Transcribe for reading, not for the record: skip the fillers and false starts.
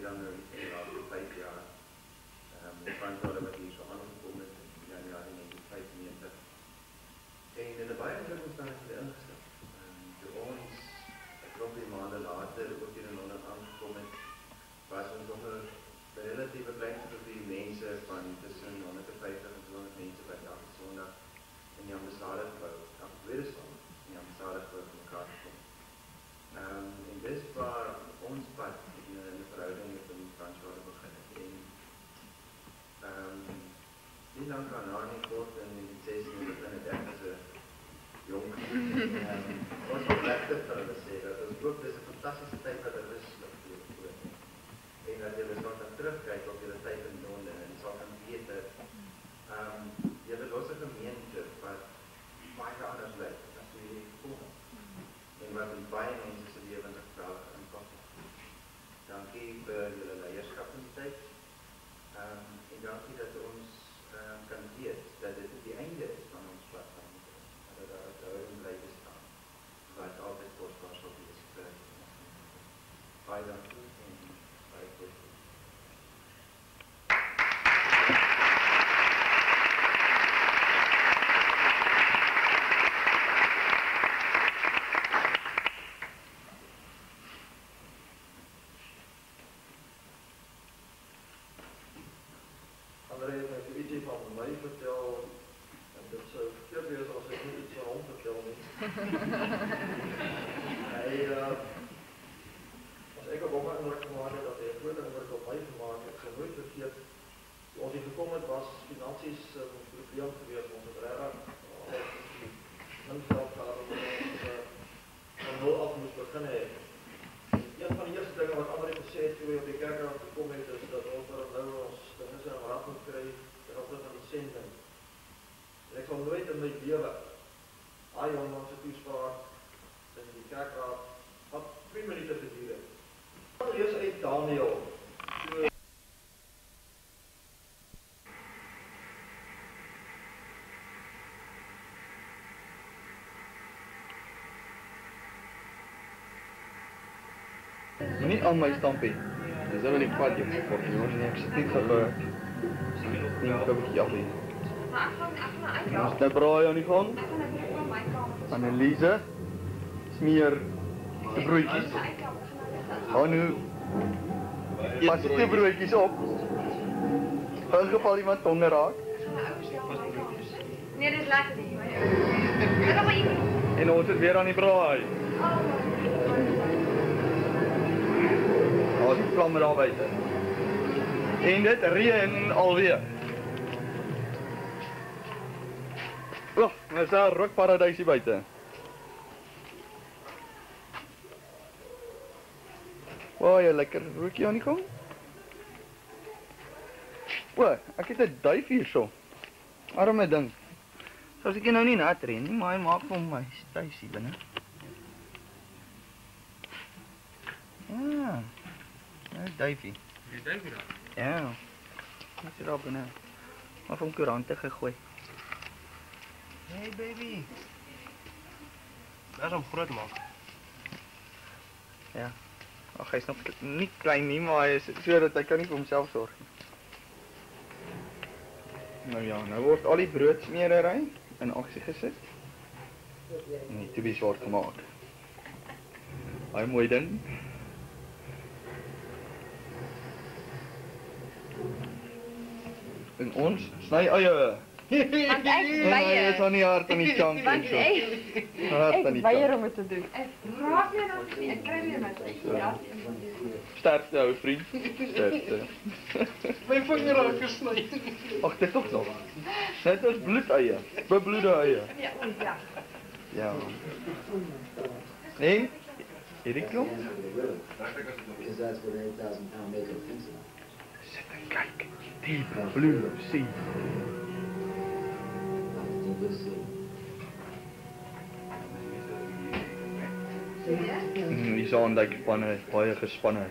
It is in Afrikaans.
dan in die laatste 5 jaar. Franswade wat hier so aangekom het in januarie 1995. En in 'n baie moeilike omstandighede ingestel. Toe ons 'n klompie maande later ook hier in Londen aangekom het, was ons nog 'n relatieve klein groepie mense van tussen 150 en 200 mense wat elke Sondag in die ambassade gebou, elke tweede Sondag in die ambassade gebou van mekaar gekom. En dis waar ons pad in 'n verhouding met die Franswade begin het. Nie lang daarna nie, kort in die 16e begin het ek as 'n jong ons wil regtig vir hulle sê dat ons ook dis 'n fantastiese tyd wat hulle is en dat jy sal kan terugkyk op julle tyd in Londen en sal kan weet dat julle losse gemeente wat baie anders lyk as jy hier gekom het en wat in baie mense se lewens geweldig impak het. Dankie vir julle leierskap in die tyd en dankie dat ons kan weet dat dit die einde is van ons platform, dat daar 'n verhouding bly bestaan wat altyd kosbaar sal wees vir ons. Baie dankie en baie goed. André het my vir ietsie van my vertel, en dit sou verkeerd wees as ek nie iets van hom vertel nie. Hy, as ek op hom indruk gemaak het, dat hy 'n groot indruk op my gemaak het, ek sal nooit vergeet, toe ons hier gekom het, was finansies 'n probleem geweest, ons het regtig min geld gehad, omdat ons van nul af moes begin hê. Een van die eerste dinge wat André gesê het toe hy op die kerkraad gekom het, is dat ons nou ons dinge in raad moet kry ten opsigte van die sending. En ek sal nooit in my lewe daai jong se toespraak in die kerkraad wat 2 minute geduur het. Ek lees uit Daniël. Moenie aan my stampie. Dis nou nie kwad jy kort nie, nee, ek sit nie vir 'n bietjie af hier. Ons het braai aan die gang. Anneliese smeer die broodjies. Hou nu pas die broodjies op. In geval iemand honger raak. Nee, dis lekker nie. Ek gaan maar eet. En ons is weer aan die braai. Ons het vlamme daar buite. En dit reën alweer. Oh, ons is daar rookparadijsie buite. Wow, jy lekker rookie aan die gang. O, ek het 'n duif hier so. Arme ding. Soos ek nou nie nat reën nie, maar hy maak vir my tuisie binne. Ja. Nou duifie. Die duifie daar? Ja. Hy sit daar binne. Maar van koerante gegooi. Hey baby. Dat is om groot te maak. Ja. Ag, hy's nog nie klein nie, maar hy is sodat hy kan nie vir homself sorg nie. Nou ja, nou word al die broodsmeerery in aksie gesit. En die tubies word gemaak. Baie mooi ding. En ons sny eie. Want ek Hy weier. is aan die hart aan die chunk. Want ek weier om dit te doen. Ek raak jy nog nie. Ek kry weer my. Ja. Sterkte, ou vriend. Sterkte. My vinger raak gesny. Ag, dit tog nog. Net ons bloedeie. Bebloede eie. Ja, ja. Ja. En hierdie klomp? Because that's what an 8,000-pound maker thinks about. Sit en kyk. Die blue sea. Die Saandijk spanne is baie gespanne.